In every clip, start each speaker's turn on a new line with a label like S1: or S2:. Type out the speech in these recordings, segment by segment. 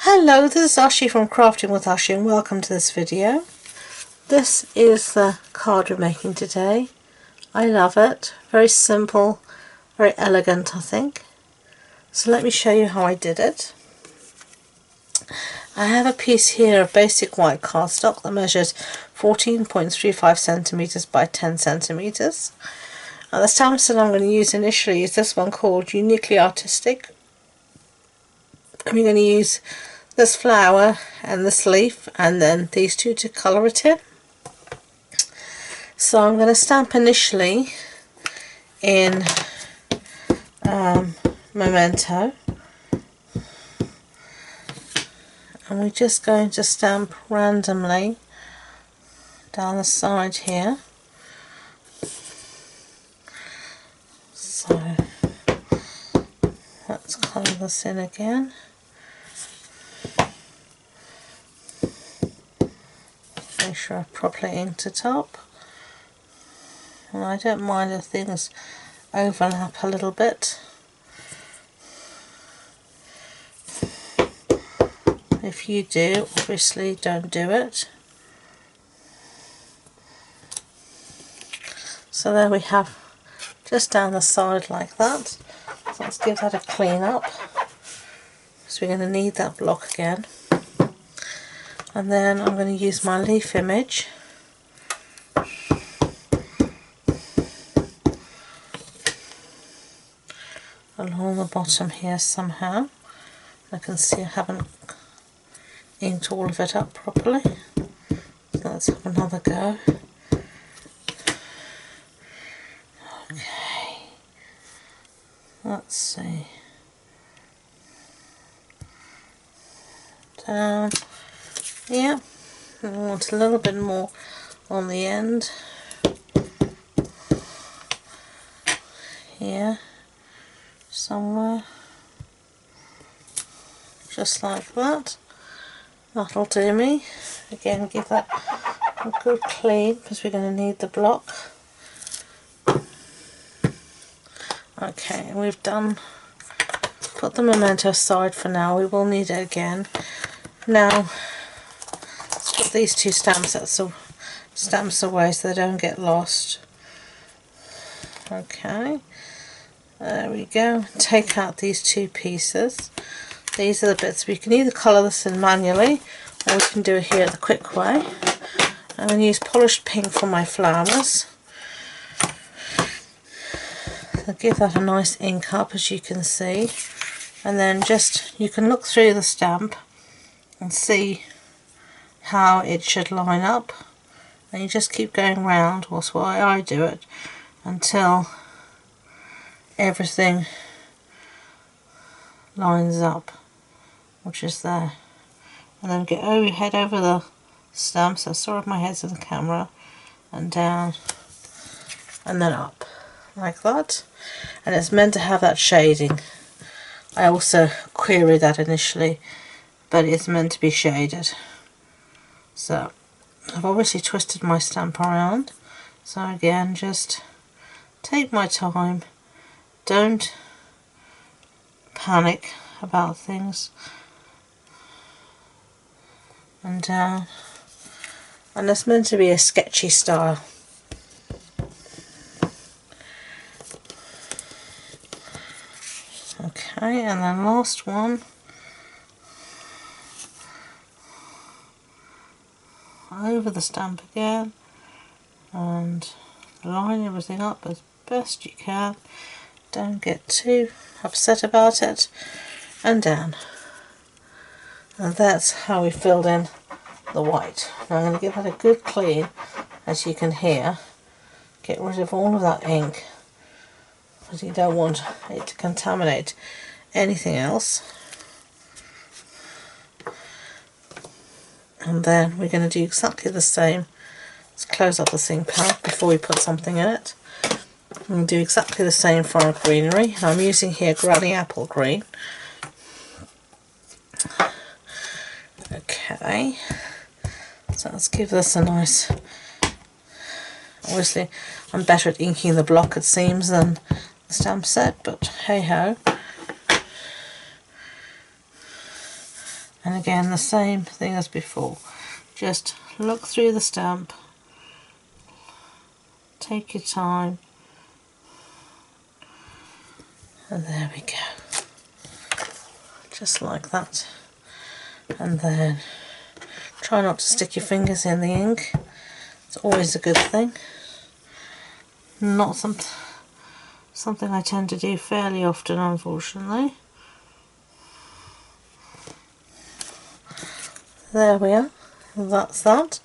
S1: Hello, this is Ashee from Crafting with Ashee and welcome to this video. This is the card we're making today. I love it. Very simple, very elegant I think. So let me show you how I did it. I have a piece here of basic white cardstock that measures 14.35 centimeters by 10 centimeters. And the stamp set I'm going to use initially is this one called Uniquely Artistic. I'm going to use this flower and this leaf and then these two to colour it in. So I'm going to stamp initially in Memento, and we're just going to stamp randomly down the side here. So let's colour this in again. Make sure I've properly inked it up, and I don't mind if things overlap a little bit. If you do, obviously don't do it. So there we have, just down the side like that. So let's give that a clean up, because we're going to need that block again. And then I'm going to use my leaf image along the bottom here somehow. I can see I haven't inked all of it up properly, so let's have another go. Okay, let's see, down. Yeah, I want a little bit more on the end here somewhere, just like that. That'll do me. Again, give that a good clean because we're going to need the block. Okay, we've done, put the Memento aside for now, we will need it again. Now let's put these two stamps away so they don't get lost. Okay, there we go. Take out these two pieces. These are the bits. We can either colour this in manually or we can do it here the quick way. I'm going to use polished pink for my flowers. I'll give that a nice ink up, as you can see, and then just, you can look through the stamp and see how it should line up, and you just keep going round, that's why I do it, until everything lines up, which is there. And then get over, head over the stamp, so sorry if my head's in the camera, and down and then up like that. And it's meant to have that shading. I also queried that initially, but it's meant to be shaded. So I've obviously twisted my stamp around, so again, just take my time, don't panic about things, and down. And it's meant to be a sketchy style. Okay, and then last one, over the stamp again, and line everything up as best you can. Don't get too upset about it, and down. And that's how we filled in the white. Now I'm going to give it a good clean, as you can hear. Get rid of all of that ink, because you don't want it to contaminate anything else. And then we're going to do exactly the same. Let's close up the ink pad before we put something in it. We'll do exactly the same for our greenery. And I'm using here Granny Apple Green. Okay, so let's give this a nice, obviously I'm better at inking the block it seems than the stamp set, but hey ho. And again, the same thing as before. Just look through the stamp, take your time, and there we go. Just like that. And then try not to stick your fingers in the ink. It's always a good thing. Not something I tend to do fairly often, unfortunately. There we are. That's that.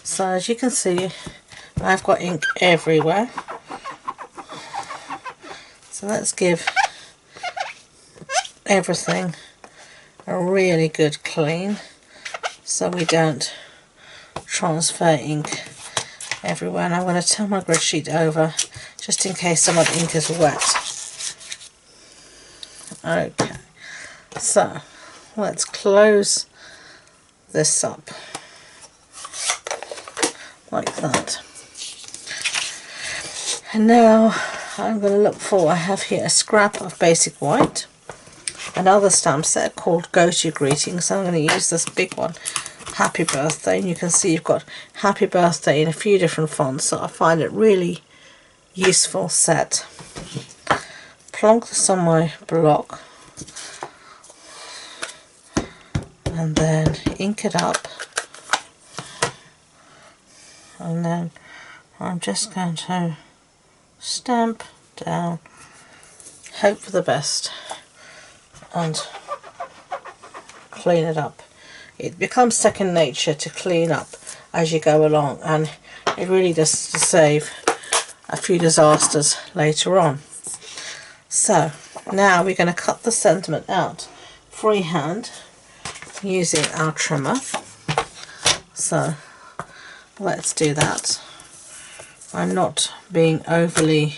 S1: So as you can see, I've got ink everywhere. So let's give everything a really good clean so we don't transfer ink everywhere. And I'm going to turn my grid sheet over just in case some of the ink is wet. Okay, so let's close this up like that. And now I'm going to look for, I have here a scrap of basic white, another stamp set called Go To Greeting, so I'm going to use this big one, Happy Birthday, and you can see you've got Happy Birthday in a few different fonts, so I find it really useful set. Plonk this on my block and then ink it up, and then I'm just going to stamp down, hope for the best, and clean it up. It becomes second nature to clean up as you go along, and it really does save a few disasters later on. So now we're going to cut the sentiment out freehand using our trimmer. So let's do that. I'm not being overly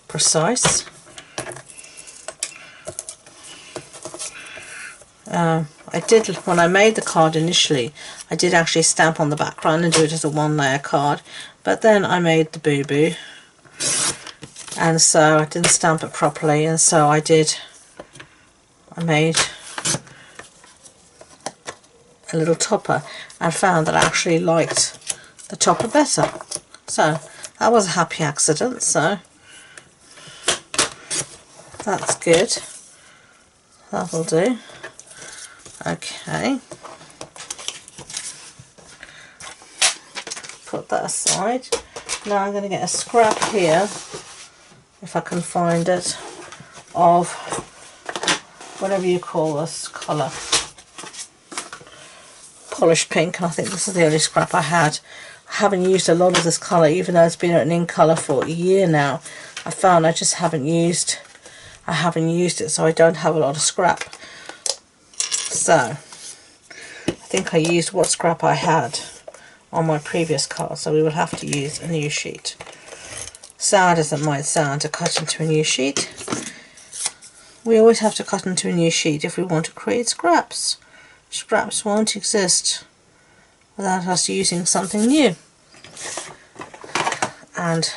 S1: precise. I did, when I made the card initially, I did actually stamp on the background and do it as a one layer card, but then I made the boo-boo, and so I didn't stamp it properly, and so I made a little topper and found that I actually liked the topper better. So that was a happy accident, so that's good. That'll do. Okay, put that aside. Now I'm going to get a scrap here, if I can find it, of whatever you call this colour, polished pink, and I think this is the only scrap I had. I haven't used a lot of this colour, even though it's been an ink colour for a year now. I found I just haven't used it, so I don't have a lot of scrap. So I think I used what scrap I had on my previous card, so we will have to use a new sheet. Sad as it might sound to cut into a new sheet, we always have to cut into a new sheet if we want to create scraps. Scraps won't exist without us using something new. And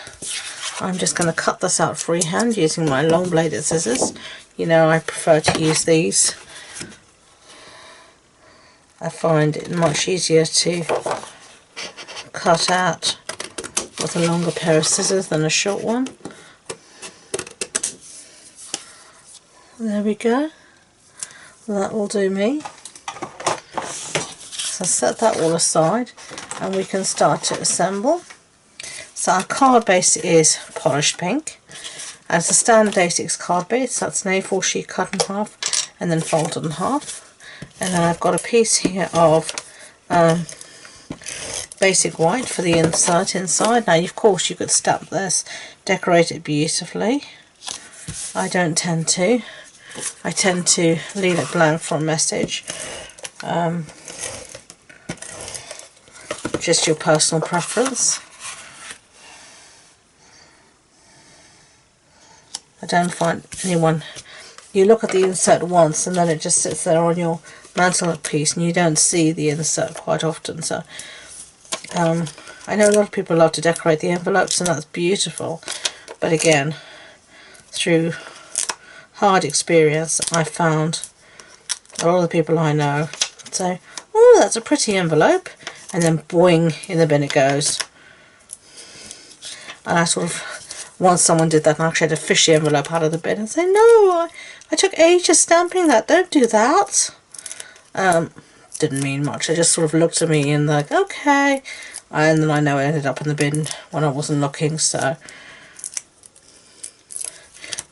S1: I'm just going to cut this out freehand using my long bladed scissors. You know, I prefer to use these. I find it much easier to cut out with a longer pair of scissors than a short one. There we go. That will do me. So set that all aside and we can start to assemble. So our card base is polished pink. As a standard A6 card base, that's an A4 sheet cut in half and then folded in half. And then I've got a piece here of basic white for the insert inside. Now of course you could stamp this, decorate it beautifully. I don't tend to. I tend to leave it blank for a message. Just your personal preference. I don't find anyone, you look at the insert once and then it just sits there on your mantelpiece and you don't see the insert quite often. So I know a lot of people love to decorate the envelopes and that's beautiful, but again, through hard experience I found a lot of the people I know say, oh, that's a pretty envelope, and then boing, in the bin it goes. And I sort of, once someone did that and I actually had to fish the envelope out of the bin and say, no, I took ages stamping that, don't do that. Didn't mean much. They just sort of looked at me and like, okay. And then I know it ended up in the bin when I wasn't looking. So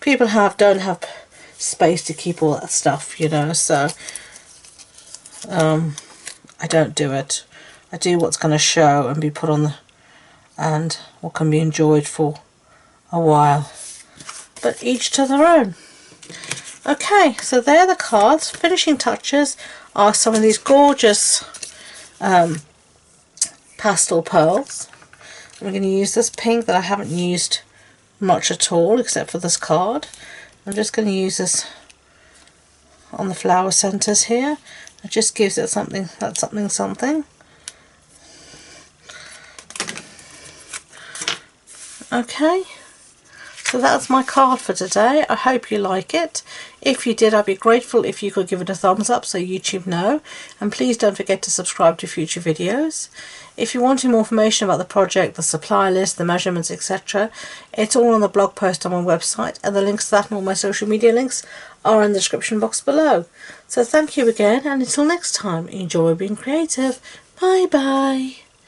S1: people don't have space to keep all that stuff, you know. So I don't do it. I do what's going to show and be put on the, and what can be enjoyed for a while. But each to their own. Okay, so they're the cards. Finishing touches are some of these gorgeous pastel pearls. I'm going to use this pink that I haven't used much at all except for this card. I'm just going to use this on the flower centres here. It just gives it something, that's something. Okay. So that's my card for today. I hope you like it. If you did, I'd be grateful if you could give it a thumbs up so YouTube know. And please don't forget to subscribe to future videos. If you want more information about the project, the supply list, the measurements, etc., it's all on the blog post on my website, and the links to that and all my social media links are in the description box below. So thank you again, and until next time, enjoy being creative. Bye bye.